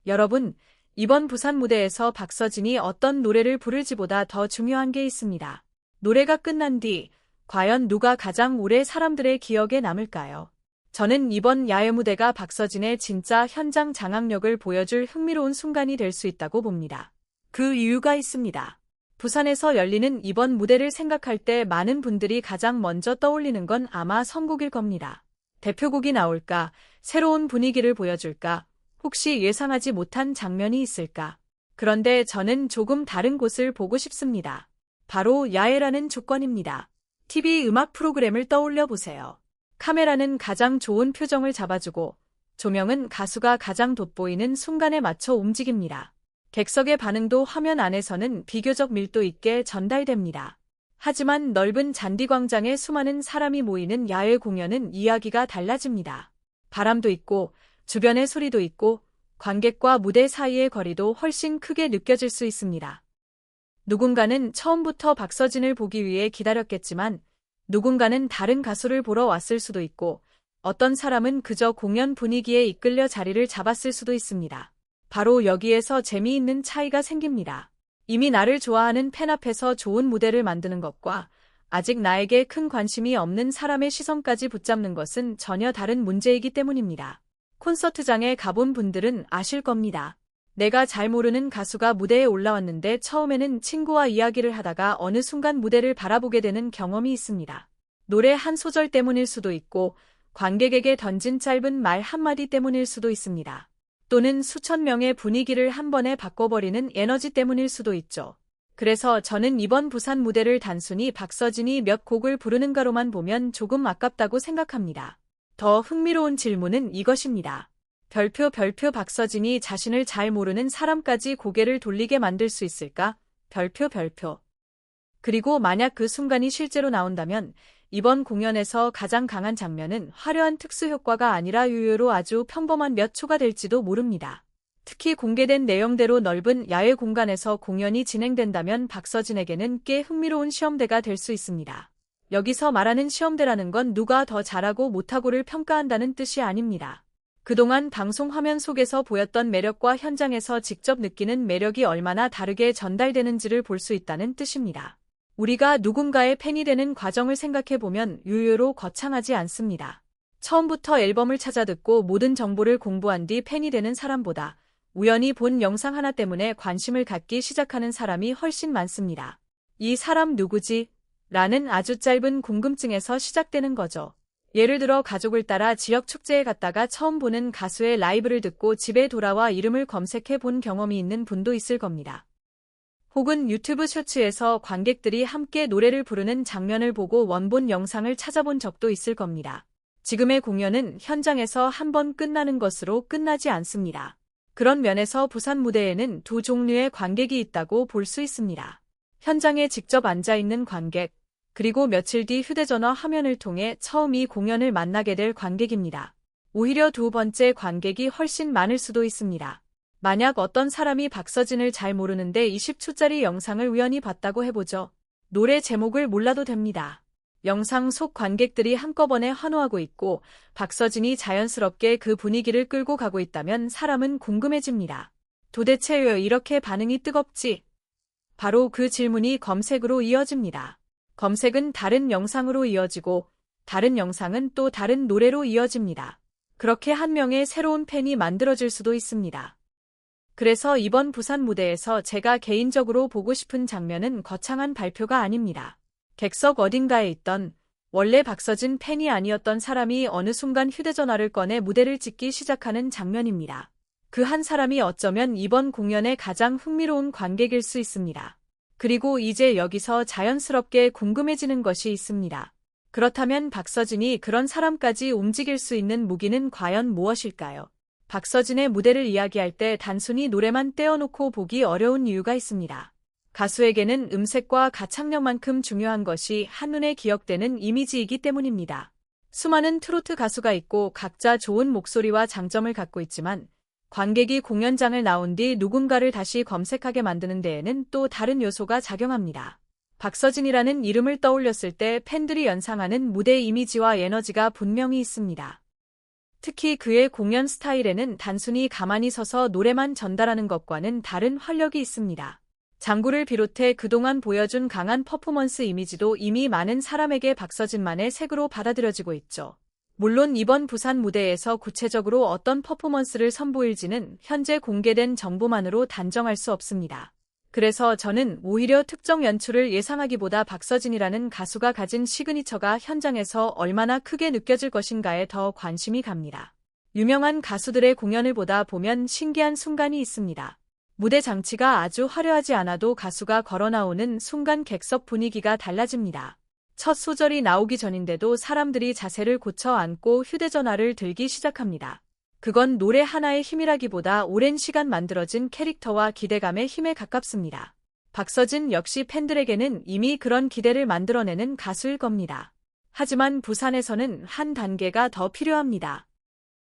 여러분, 이번 부산 무대에서 박서진이 어떤 노래를 부를지보다 더 중요한 게 있습니다. 노래가 끝난 뒤 과연 누가 가장 오래 사람들의 기억에 남을까요? 저는 이번 야외 무대가 박서진의 진짜 현장 장악력을 보여줄 흥미로운 순간이 될 수 있다고 봅니다. 그 이유가 있습니다. 부산에서 열리는 이번 무대를 생각할 때 많은 분들이 가장 먼저 떠올리는 건 아마 선곡일 겁니다. 대표곡이 나올까? 새로운 분위기를 보여줄까? 혹시 예상하지 못한 장면이 있을까? 그런데 저는 조금 다른 곳을 보고 싶습니다. 바로 야외라는 조건입니다. TV 음악 프로그램을 떠올려 보세요. 카메라는 가장 좋은 표정을 잡아주고 조명은 가수가 가장 돋보이는 순간에 맞춰 움직입니다. 객석의 반응도 화면 안에서는 비교적 밀도 있게 전달됩니다. 하지만 넓은 잔디광장에 수많은 사람이 모이는 야외 공연은 이야기가 달라집니다. 바람도 있고 주변의 소리도 있고 관객과 무대 사이의 거리도 훨씬 크게 느껴질 수 있습니다. 누군가는 처음부터 박서진을 보기 위해 기다렸겠지만 누군가는 다른 가수를 보러 왔을 수도 있고 어떤 사람은 그저 공연 분위기에 이끌려 자리를 잡았을 수도 있습니다. 바로 여기에서 재미있는 차이가 생깁니다. 이미 나를 좋아하는 팬 앞에서 좋은 무대를 만드는 것과 아직 나에게 큰 관심이 없는 사람의 시선까지 붙잡는 것은 전혀 다른 문제이기 때문입니다. 콘서트장에 가본 분들은 아실 겁니다. 내가 잘 모르는 가수가 무대에 올라왔는데 처음에는 친구와 이야기를 하다가 어느 순간 무대를 바라보게 되는 경험이 있습니다. 노래 한 소절 때문일 수도 있고 관객에게 던진 짧은 말 한마디 때문일 수도 있습니다. 또는 수천 명의 분위기를 한 번에 바꿔버리는 에너지 때문일 수도 있죠. 그래서 저는 이번 부산 무대를 단순히 박서진이 몇 곡을 부르는가로만 보면 조금 아깝다고 생각합니다. 더 흥미로운 질문은 이것입니다. 별표 박서진이 자신을 잘 모르는 사람까지 고개를 돌리게 만들 수 있을까? 별표. 그리고 만약 그 순간이 실제로 나온다면 이번 공연에서 가장 강한 장면은 화려한 특수 효과가 아니라 유효로 아주 평범한 몇 초가 될지도 모릅니다. 특히 공개된 내용대로 넓은 야외 공간에서 공연이 진행된다면 박서진에게는 꽤 흥미로운 시험대가 될 수 있습니다. 여기서 말하는 시험대라는 건 누가 더 잘하고 못하고를 평가한다는 뜻이 아닙니다. 그동안 방송 화면 속에서 보였던 매력과 현장에서 직접 느끼는 매력이 얼마나 다르게 전달되는지를 볼 수 있다는 뜻입니다. 우리가 누군가의 팬이 되는 과정을 생각해보면 유효로 거창하지 않습니다. 처음부터 앨범을 찾아 듣고 모든 정보를 공부한 뒤 팬이 되는 사람보다 우연히 본 영상 하나 때문에 관심을 갖기 시작하는 사람이 훨씬 많습니다. 이 사람 누구지? 라는 아주 짧은 궁금증에서 시작되는 거죠. 예를 들어 가족을 따라 지역 축제에 갔다가 처음 보는 가수의 라이브를 듣고 집에 돌아와 이름을 검색해 본 경험이 있는 분도 있을 겁니다. 혹은 유튜브 쇼츠에서 관객들이 함께 노래를 부르는 장면을 보고 원본 영상을 찾아본 적도 있을 겁니다. 지금의 공연은 현장에서 한 번 끝나는 것으로 끝나지 않습니다. 그런 면에서 부산 무대에는 두 종류의 관객이 있다고 볼 수 있습니다. 현장에 직접 앉아있는 관객, 그리고 며칠 뒤 휴대전화 화면을 통해 처음 이 공연을 만나게 될 관객입니다. 오히려 두 번째 관객이 훨씬 많을 수도 있습니다. 만약 어떤 사람이 박서진을 잘 모르는데 20초짜리 영상을 우연히 봤다고 해보죠. 노래 제목을 몰라도 됩니다. 영상 속 관객들이 한꺼번에 환호하고 있고 박서진이 자연스럽게 그 분위기를 끌고 가고 있다면 사람은 궁금해집니다. 도대체 왜 이렇게 반응이 뜨겁지? 바로 그 질문이 검색으로 이어집니다. 검색은 다른 영상으로 이어지고 다른 영상은 또 다른 노래로 이어집니다. 그렇게 한 명의 새로운 팬이 만들어질 수도 있습니다. 그래서 이번 부산 무대에서 제가 개인적으로 보고 싶은 장면은 거창한 발표가 아닙니다. 객석 어딘가에 있던 원래 박서진 팬이 아니었던 사람이 어느 순간 휴대전화를 꺼내 무대를 찍기 시작하는 장면입니다. 그 한 사람이 어쩌면 이번 공연의 가장 흥미로운 관객일 수 있습니다. 그리고 이제 여기서 자연스럽게 궁금해지는 것이 있습니다. 그렇다면 박서진이 그런 사람까지 움직일 수 있는 무기는 과연 무엇일까요? 박서진의 무대를 이야기할 때 단순히 노래만 떼어놓고 보기 어려운 이유가 있습니다. 가수에게는 음색과 가창력만큼 중요한 것이 한눈에 기억되는 이미지이기 때문입니다. 수많은 트로트 가수가 있고 각자 좋은 목소리와 장점을 갖고 있지만 관객이 공연장을 나온 뒤 누군가를 다시 검색하게 만드는 데에는 또 다른 요소가 작용합니다. 박서진이라는 이름을 떠올렸을 때 팬들이 연상하는 무대 이미지와 에너지가 분명히 있습니다. 특히 그의 공연 스타일에는 단순히 가만히 서서 노래만 전달하는 것과는 다른 활력이 있습니다. 장구를 비롯해 그동안 보여준 강한 퍼포먼스 이미지도 이미 많은 사람에게 박서진만의 색으로 받아들여지고 있죠. 물론 이번 부산 무대에서 구체적으로 어떤 퍼포먼스를 선보일지는 현재 공개된 정보만으로 단정할 수 없습니다. 그래서 저는 오히려 특정 연출을 예상하기보다 박서진이라는 가수가 가진 시그니처가 현장에서 얼마나 크게 느껴질 것인가에 더 관심이 갑니다. 유명한 가수들의 공연을 보다 보면 신기한 순간이 있습니다. 무대 장치가 아주 화려하지 않아도 가수가 걸어 나오는 순간 객석 분위기가 달라집니다. 첫 소절이 나오기 전인데도 사람들이 자세를 고쳐 앉고 휴대전화를 들기 시작합니다. 그건 노래 하나의 힘이라기보다 오랜 시간 만들어진 캐릭터와 기대감의 힘에 가깝습니다. 박서진 역시 팬들에게는 이미 그런 기대를 만들어내는 가수일 겁니다. 하지만 부산에서는 한 단계가 더 필요합니다.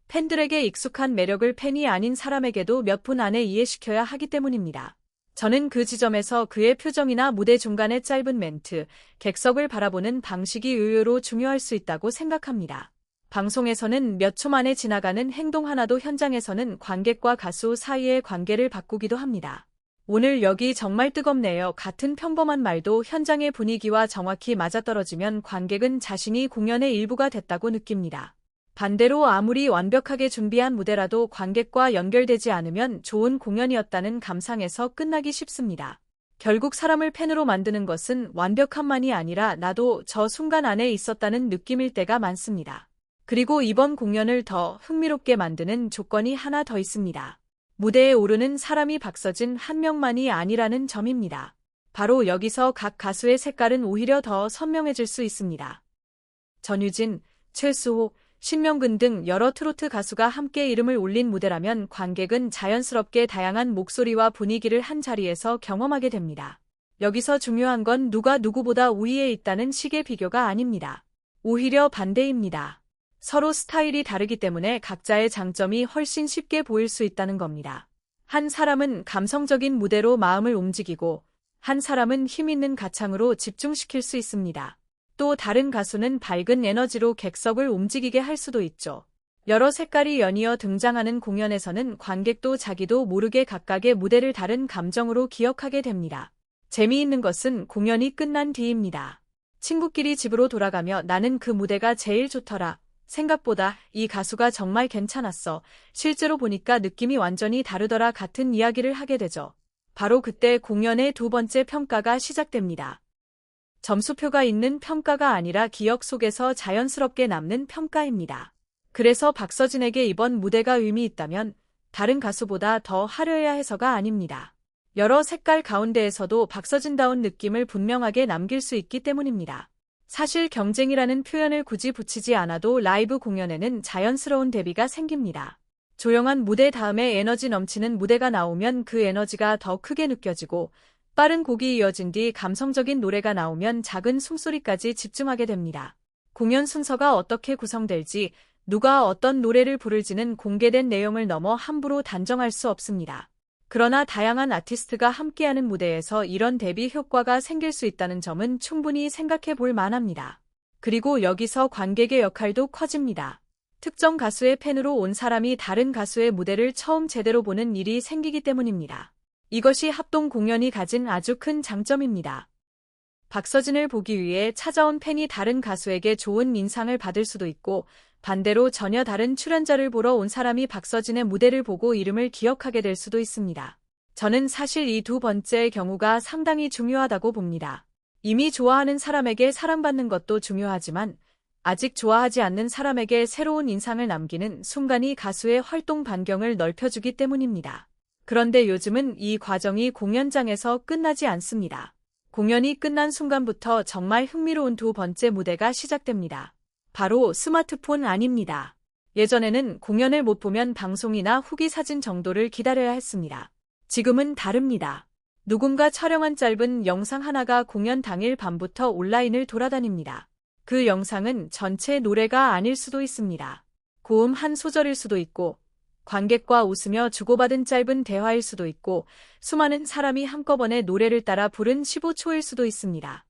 팬들에게 익숙한 매력을 팬이 아닌 사람에게도 몇 분 안에 이해시켜야 하기 때문입니다. 저는 그 지점에서 그의 표정이나 무대 중간의 짧은 멘트, 객석을 바라보는 방식이 의외로 중요할 수 있다고 생각합니다. 방송에서는 몇 초 만에 지나가는 행동 하나도 현장에서는 관객과 가수 사이의 관계를 바꾸기도 합니다. 오늘 여기 정말 뜨겁네요. 같은 평범한 말도 현장의 분위기와 정확히 맞아떨어지면 관객은 자신이 공연의 일부가 됐다고 느낍니다. 반대로 아무리 완벽하게 준비한 무대라도 관객과 연결되지 않으면 좋은 공연이었다는 감상에서 끝나기 쉽습니다. 결국 사람을 팬으로 만드는 것은 완벽함만이 아니라 나도 저 순간 안에 있었다는 느낌일 때가 많습니다. 그리고 이번 공연을 더 흥미롭게 만드는 조건이 하나 더 있습니다. 무대에 오르는 사람이 박서진 한 명만이 아니라는 점입니다. 바로 여기서 각 가수의 색깔은 오히려 더 선명해질 수 있습니다. 전유진, 최수호, 신명근 등 여러 트로트 가수가 함께 이름을 올린 무대라면 관객은 자연스럽게 다양한 목소리와 분위기를 한 자리에서 경험하게 됩니다. 여기서 중요한 건 누가 누구보다 우위에 있다는 식의 비교가 아닙니다. 오히려 반대입니다. 서로 스타일이 다르기 때문에 각자의 장점이 훨씬 쉽게 보일 수 있다는 겁니다. 한 사람은 감성적인 무대로 마음을 움직이고 한 사람은 힘있는 가창으로 집중시킬 수 있습니다. 또 다른 가수는 밝은 에너지로 객석을 움직이게 할 수도 있죠. 여러 색깔이 연이어 등장하는 공연에서는 관객도 자기도 모르게 각각의 무대를 다른 감정으로 기억하게 됩니다. 재미있는 것은 공연이 끝난 뒤입니다. 친구끼리 집으로 돌아가며 나는 그 무대가 제일 좋더라. 생각보다 이 가수가 정말 괜찮았어. 실제로 보니까 느낌이 완전히 다르더라 같은 이야기를 하게 되죠. 바로 그때 공연의 두 번째 평가가 시작됩니다. 점수표가 있는 평가가 아니라 기억 속에서 자연스럽게 남는 평가입니다. 그래서 박서진에게 이번 무대가 의미 있다면 다른 가수보다 더 화려해야 해서가 아닙니다. 여러 색깔 가운데에서도 박서진다운 느낌을 분명하게 남길 수 있기 때문입니다. 사실 경쟁이라는 표현을 굳이 붙이지 않아도 라이브 공연에는 자연스러운 대비가 생깁니다. 조용한 무대 다음에 에너지 넘치는 무대가 나오면 그 에너지가 더 크게 느껴지고 빠른 곡이 이어진 뒤 감성적인 노래가 나오면 작은 숨소리까지 집중하게 됩니다. 공연 순서가 어떻게 구성될지, 누가 어떤 노래를 부를지는 공개된 내용을 넘어 함부로 단정할 수 없습니다. 그러나 다양한 아티스트가 함께하는 무대에서 이런 대비 효과가 생길 수 있다는 점은 충분히 생각해 볼 만합니다. 그리고 여기서 관객의 역할도 커집니다. 특정 가수의 팬으로 온 사람이 다른 가수의 무대를 처음 제대로 보는 일이 생기기 때문입니다. 이것이 합동 공연이 가진 아주 큰 장점입니다. 박서진을 보기 위해 찾아온 팬이 다른 가수에게 좋은 인상을 받을 수도 있고 반대로 전혀 다른 출연자를 보러 온 사람이 박서진의 무대를 보고 이름을 기억하게 될 수도 있습니다. 저는 사실 이 두 번째의 경우가 상당히 중요하다고 봅니다. 이미 좋아하는 사람에게 사랑받는 것도 중요하지만 아직 좋아하지 않는 사람에게 새로운 인상을 남기는 순간이 가수의 활동 반경을 넓혀주기 때문입니다. 그런데 요즘은 이 과정이 공연장에서 끝나지 않습니다. 공연이 끝난 순간부터 정말 흥미로운 두 번째 무대가 시작됩니다. 바로 스마트폰 안입니다. 예전에는 공연을 못 보면 방송이나 후기 사진 정도를 기다려야 했습니다. 지금은 다릅니다. 누군가 촬영한 짧은 영상 하나가 공연 당일 밤부터 온라인을 돌아다닙니다. 그 영상은 전체 노래가 아닐 수도 있습니다. 고음 한 소절일 수도 있고 관객과 웃으며 주고받은 짧은 대화일 수도 있고 수많은 사람이 한꺼번에 노래를 따라 부른 15초일 수도 있습니다.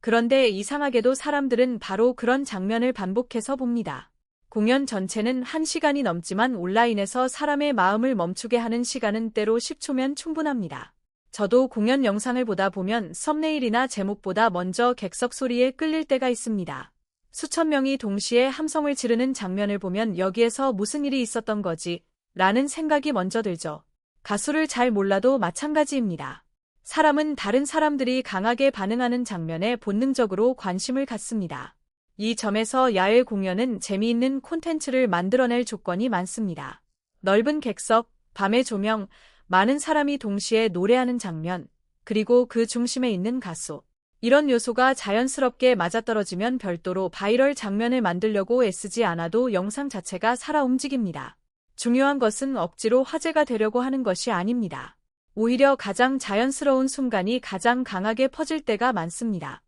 그런데 이상하게도 사람들은 바로 그런 장면을 반복해서 봅니다. 공연 전체는 1시간이 넘지만 온라인에서 사람의 마음을 멈추게 하는 시간은 때로 10초면 충분합니다. 저도 공연 영상을 보다 보면 썸네일이나 제목보다 먼저 객석 소리에 끌릴 때가 있습니다. 수천 명이 동시에 함성을 지르는 장면을 보면 여기에서 무슨 일이 있었던 거지? 라는 생각이 먼저 들죠. 가수를 잘 몰라도 마찬가지입니다. 사람은 다른 사람들이 강하게 반응하는 장면에 본능적으로 관심을 갖습니다. 이 점에서 야외 공연은 재미있는 콘텐츠를 만들어낼 조건이 많습니다. 넓은 객석, 밤의 조명, 많은 사람이 동시에 노래하는 장면, 그리고 그 중심에 있는 가수. 이런 요소가 자연스럽게 맞아떨어지면 별도로 바이럴 장면을 만들려고 애쓰지 않아도 영상 자체가 살아 움직입니다. 중요한 것은 억지로 화제가 되려고 하는 것이 아닙니다. 오히려 가장 자연스러운 순간이 가장 강하게 퍼질 때가 많습니다.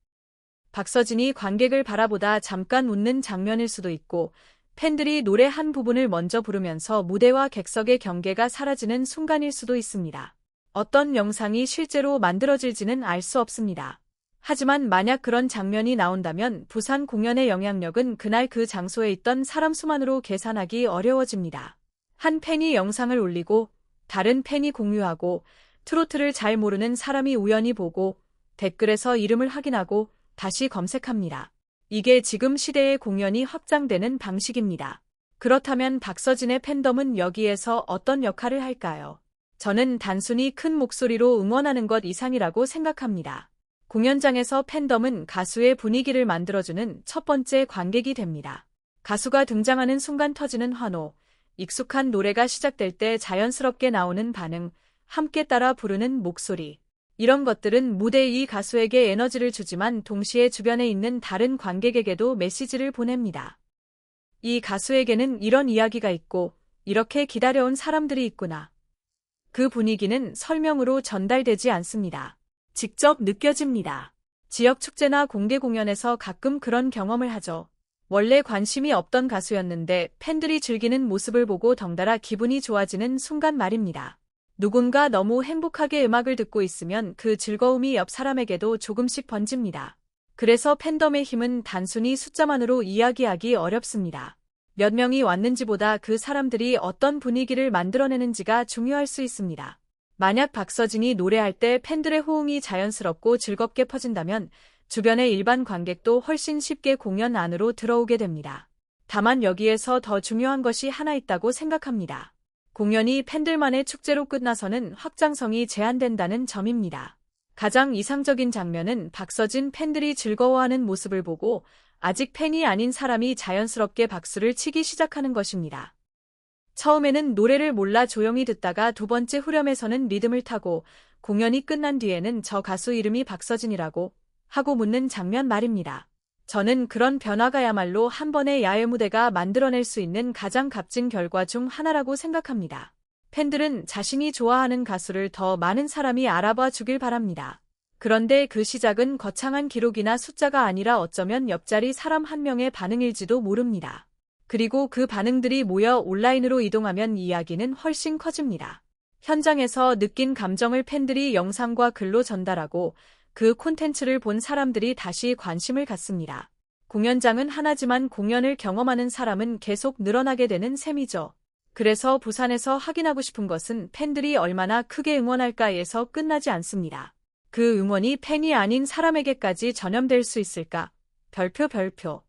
박서진이 관객을 바라보다 잠깐 웃는 장면일 수도 있고, 팬들이 노래 한 부분을 먼저 부르면서 무대와 객석의 경계가 사라지는 순간일 수도 있습니다. 어떤 영상이 실제로 만들어질지는 알 수 없습니다. 하지만 만약 그런 장면이 나온다면 부산 공연의 영향력은 그날 그 장소에 있던 사람 수만으로 계산하기 어려워집니다. 한 팬이 영상을 올리고 다른 팬이 공유하고 트로트를 잘 모르는 사람이 우연히 보고 댓글에서 이름을 확인하고 다시 검색합니다. 이게 지금 시대의 공연이 확장되는 방식입니다. 그렇다면 박서진의 팬덤은 여기에서 어떤 역할을 할까요? 저는 단순히 큰 목소리로 응원하는 것 이상이라고 생각합니다. 공연장에서 팬덤은 가수의 분위기를 만들어주는 첫 번째 관객이 됩니다. 가수가 등장하는 순간 터지는 환호, 익숙한 노래가 시작될 때 자연스럽게 나오는 반응, 함께 따라 부르는 목소리. 이런 것들은 무대 이 가수에게 에너지를 주지만 동시에 주변에 있는 다른 관객에게도 메시지를 보냅니다. 이 가수에게는 이런 이야기가 있고 이렇게 기다려온 사람들이 있구나. 그 분위기는 설명으로 전달되지 않습니다. 직접 느껴집니다. 지역 축제나 공개 공연에서 가끔 그런 경험을 하죠. 원래 관심이 없던 가수였는데 팬들이 즐기는 모습을 보고 덩달아 기분이 좋아지는 순간 말입니다. 누군가 너무 행복하게 음악을 듣고 있으면 그 즐거움이 옆 사람에게도 조금씩 번집니다. 그래서 팬덤의 힘은 단순히 숫자만으로 이야기하기 어렵습니다. 몇 명이 왔는지보다 그 사람들이 어떤 분위기를 만들어내는지가 중요할 수 있습니다. 만약 박서진이 노래할 때 팬들의 호응이 자연스럽고 즐겁게 퍼진다면 주변의 일반 관객도 훨씬 쉽게 공연 안으로 들어오게 됩니다. 다만 여기에서 더 중요한 것이 하나 있다고 생각합니다. 공연이 팬들만의 축제로 끝나서는 확장성이 제한된다는 점입니다. 가장 이상적인 장면은 박서진 팬들이 즐거워하는 모습을 보고 아직 팬이 아닌 사람이 자연스럽게 박수를 치기 시작하는 것입니다. 처음에는 노래를 몰라 조용히 듣다가 두 번째 후렴에서는 리듬을 타고 공연이 끝난 뒤에는 저 가수 이름이 박서진이라고 하고 묻는 장면 말입니다. 저는 그런 변화가야말로 한 번의 야외 무대가 만들어낼 수 있는 가장 값진 결과 중 하나라고 생각합니다. 팬들은 자신이 좋아하는 가수를 더 많은 사람이 알아봐 주길 바랍니다. 그런데 그 시작은 거창한 기록이나 숫자가 아니라 어쩌면 옆자리 사람 한 명의 반응일지도 모릅니다. 그리고 그 반응들이 모여 온라인으로 이동하면 이야기는 훨씬 커집니다. 현장에서 느낀 감정을 팬들이 영상과 글로 전달하고 그 콘텐츠를 본 사람들이 다시 관심을 갖습니다. 공연장은 하나지만 공연을 경험하는 사람은 계속 늘어나게 되는 셈이죠. 그래서 부산에서 확인하고 싶은 것은 팬들이 얼마나 크게 응원할까에서 끝나지 않습니다. 그 응원이 팬이 아닌 사람에게까지 전염될 수 있을까? 별표.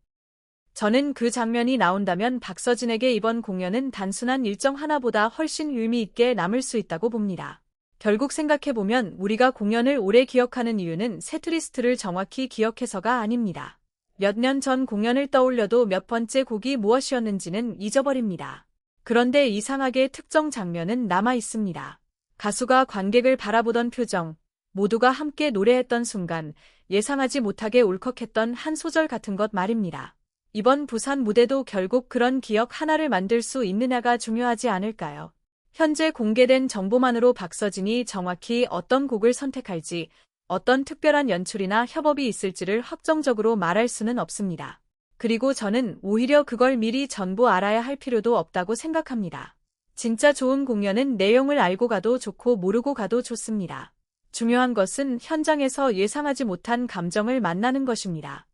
저는 그 장면이 나온다면 박서진에게 이번 공연은 단순한 일정 하나보다 훨씬 의미 있게 남을 수 있다고 봅니다. 결국 생각해보면 우리가 공연을 오래 기억하는 이유는 세트리스트를 정확히 기억해서가 아닙니다. 몇 년 전 공연을 떠올려도 몇 번째 곡이 무엇이었는지는 잊어버립니다. 그런데 이상하게 특정 장면은 남아 있습니다. 가수가 관객을 바라보던 표정, 모두가 함께 노래했던 순간, 예상하지 못하게 울컥했던 한 소절 같은 것 말입니다. 이번 부산 무대도 결국 그런 기억 하나를 만들 수 있느냐가 중요하지 않을까요? 현재 공개된 정보만으로 박서진이 정확히 어떤 곡을 선택할지, 어떤 특별한 연출이나 협업이 있을지를 확정적으로 말할 수는 없습니다. 그리고 저는 오히려 그걸 미리 전부 알아야 할 필요도 없다고 생각합니다. 진짜 좋은 공연은 내용을 알고 가도 좋고 모르고 가도 좋습니다. 중요한 것은 현장에서 예상하지 못한 감정을 만나는 것입니다.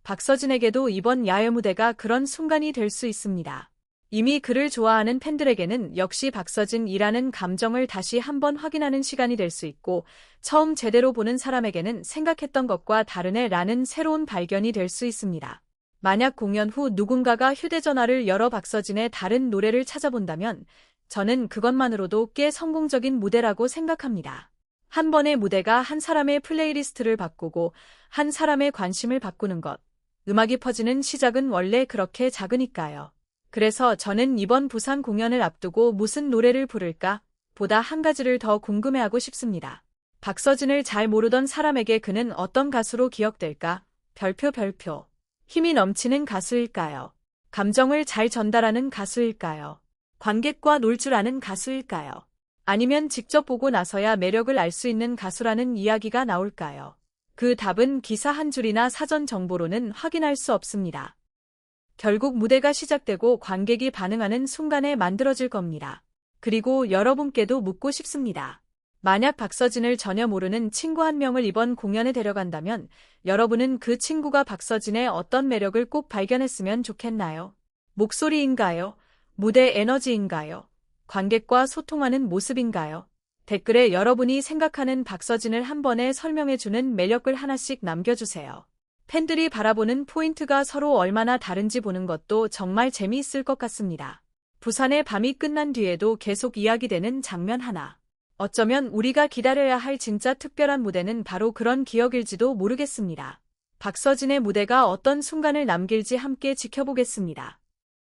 박서진에게도 이번 야외 무대가 그런 순간이 될 수 있습니다. 이미 그를 좋아하는 팬들에게는 역시 박서진이라는 감정을 다시 한번 확인하는 시간이 될 수 있고, 처음 제대로 보는 사람에게는 생각했던 것과 다르네라는 새로운 발견이 될 수 있습니다. 만약 공연 후 누군가가 휴대전화를 열어 박서진의 다른 노래를 찾아본다면 저는 그것만으로도 꽤 성공적인 무대라고 생각합니다. 한 번의 무대가 한 사람의 플레이리스트를 바꾸고 한 사람의 관심을 바꾸는 것. 음악이 퍼지는 시작은 원래 그렇게 작으니까요. 그래서 저는 이번 부산 공연을 앞두고 무슨 노래를 부를까 보다 한 가지를 더 궁금해하고 싶습니다. 박서진을 잘 모르던 사람에게 그는 어떤 가수로 기억될까? 별표. 힘이 넘치는 가수일까요? 감정을 잘 전달하는 가수일까요? 관객과 놀 줄 아는 가수일까요? 아니면 직접 보고 나서야 매력을 알 수 있는 가수라는 이야기가 나올까요? 그 답은 기사 한 줄이나 사전 정보로는 확인할 수 없습니다. 결국 무대가 시작되고 관객이 반응하는 순간에 만들어질 겁니다. 그리고 여러분께도 묻고 싶습니다. 만약 박서진을 전혀 모르는 친구 한 명을 이번 공연에 데려간다면 여러분은 그 친구가 박서진의 어떤 매력을 꼭 발견했으면 좋겠나요? 목소리인가요? 무대 에너지인가요? 관객과 소통하는 모습인가요? 댓글에 여러분이 생각하는 박서진을 한 번에 설명해주는 매력을 하나씩 남겨주세요. 팬들이 바라보는 포인트가 서로 얼마나 다른지 보는 것도 정말 재미있을 것 같습니다. 부산의 밤이 끝난 뒤에도 계속 이야기되는 장면 하나. 어쩌면 우리가 기다려야 할 진짜 특별한 무대는 바로 그런 기억일지도 모르겠습니다. 박서진의 무대가 어떤 순간을 남길지 함께 지켜보겠습니다.